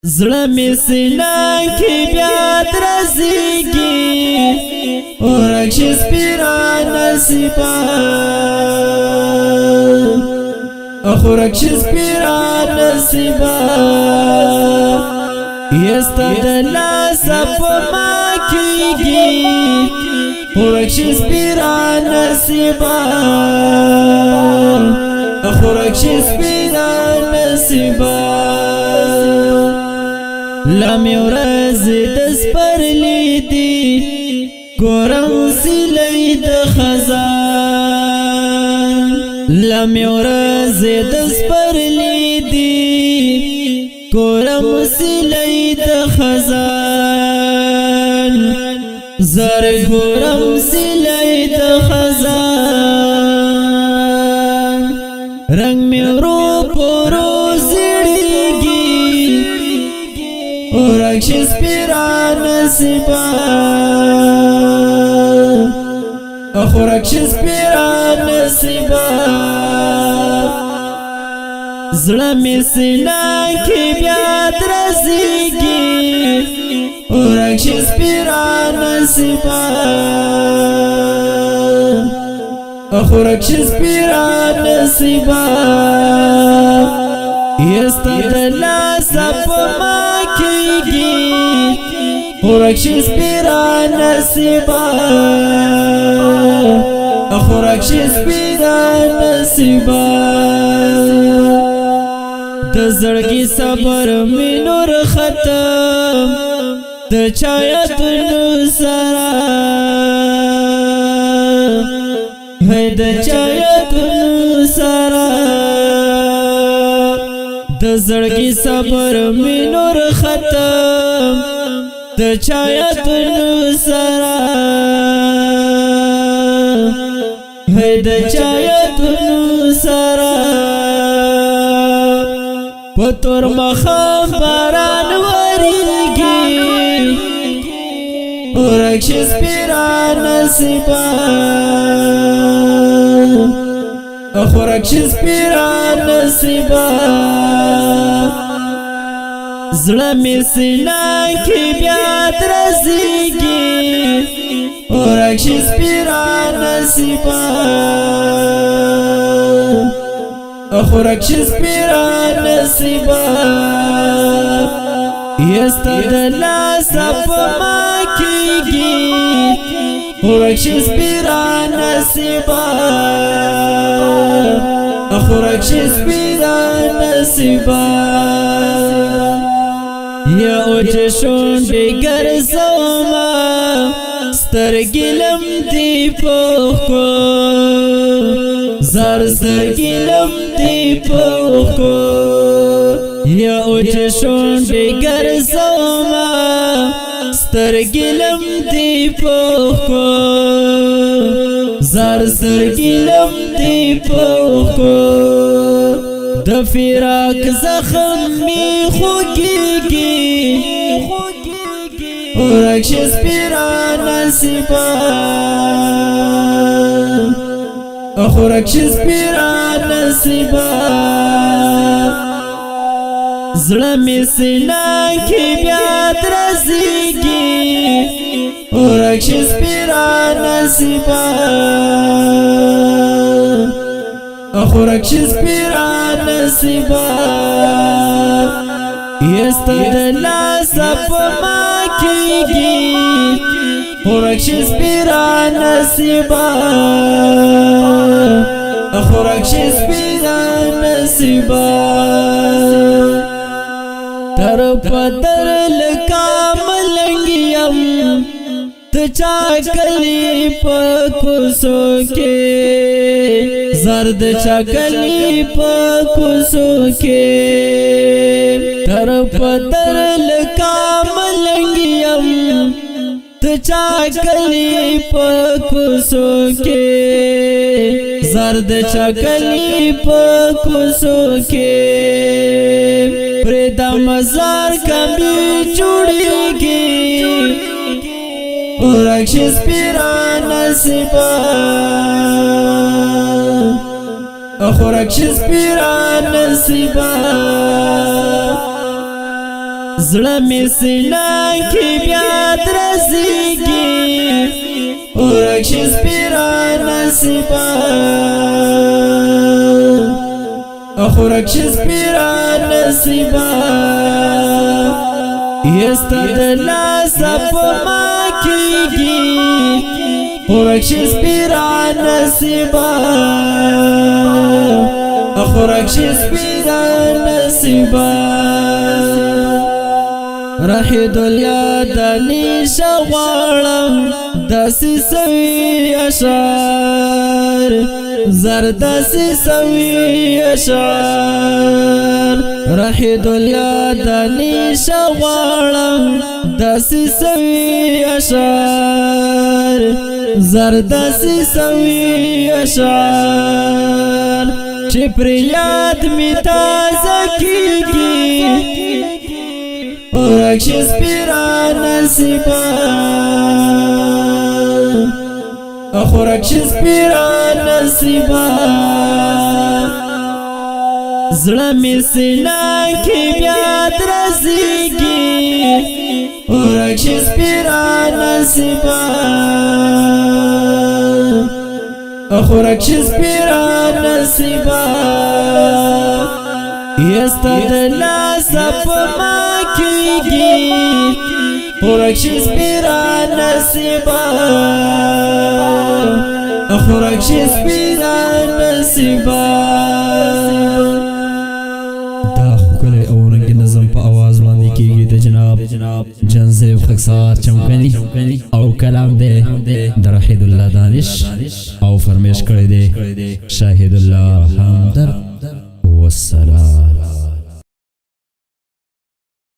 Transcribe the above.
زړه می سینه کې بیا درزيږي ورک شي سپیرا نصیبا اخورک شي سپیرا نصیبا یستا دلاس په ما کېږي ورک شي سپیرا نصیبا اخورک شي سپیرا نصیبا لمی ورځ د سپرلی دی ګورم سیلی د خزان لمی ورځ د سپرلی دی ګورم سیلی د خزان زر ګورم سیلی د خزان رنگ می ورو پرو ورک شي سپیرا نصیبا اخورک شي سپیرا نصیبا زړه می سینه کې بیا درزيږي ورک شي سپیرا نصیبا اخورک شي سپیرا نصیبا یستا دلاس په ما کېږي ورک شي سپیرا نصیبا اخورک شي سپیرا نصیبا د زړګي صبر می نور ختم د چایتونو سره هی د چایتونو سره د زړګي صبر می نور ختم د چایتونو سره هی د چایتونو سره پتور مخام باران وریږي ورک شي سپیرا نصیبا اخورک شي سپیرا نصیبا زړه می سینه کې بیا درزيږي ورک شي سپیرا نصیبا اخورک شي سپیرا نصیبا یستا دلاس په ما کېږي ورک شي سپیرا نصیبا اخورک شي سپیرا نصیبا یا اوچ شون بگر زوما سترګلم دی پوکو زار سترګلم دی پوکو یا اوچ شون بگر زوما سترګلم دی پوکو زار سترګلم دی پوکو د فراق زخم می خوږیږي ورک شي سپیرا نصیبا اخورک شي سپیرا نصیبا زړه می سینه کې بیا درزيږي ورک شي سپیرا نصیبا اخورک شي سپیرا نصیبا یستا دلاس په ما کېږي ورک شي سپیرا نصیبا اخورک شي سپیرا نصیبا تر پتر لکا ملنګیم ته چا کلی پکوسو کې زرد چکلی پکوسو کې تر پتر لکا ملنګیم ته چا کلی پکوسو کې زرد چکلی پکوسو کې پردا مزار کبي جوړيږي ورک شي سپیرا نصیبا اخورک شي سپیرا نصیبا زړه می سینا کې بیا درځيږي ورک شي سپیرا نصیبا ورک شي سپیرا نصیبا یستا د لاس په ما کېږي ورک شي سپیرا نصیبا ورک شي سپیرا نصیبا رحید الیادانی شغوارم داسی سوی اشعار زرداسی سوی اشعار رحید الیادانی شغوارم داسی سوی اشعار زرداسی سوی اشعار چی پر یاد می تازه کیگی ورک شي سپیرا نصیبا ورک شي سپیرا نصیبا زړه می سینا کې بیا درځيږي ورک شي سپیرا نصیبا ورک شي سپیرا نصیبا یستا د لاس په ما کېږي ورک شي سپیرا نصیبا ورک شي سپیرا نصیبا دا ښکلی او رنګین نظم په اواز وړاندې کېږي د جناب جنزیب خاکسار چمکني او کلام دی د رحید الله دانش او فرمیش کړی دی شاهد الله همدرد والسلام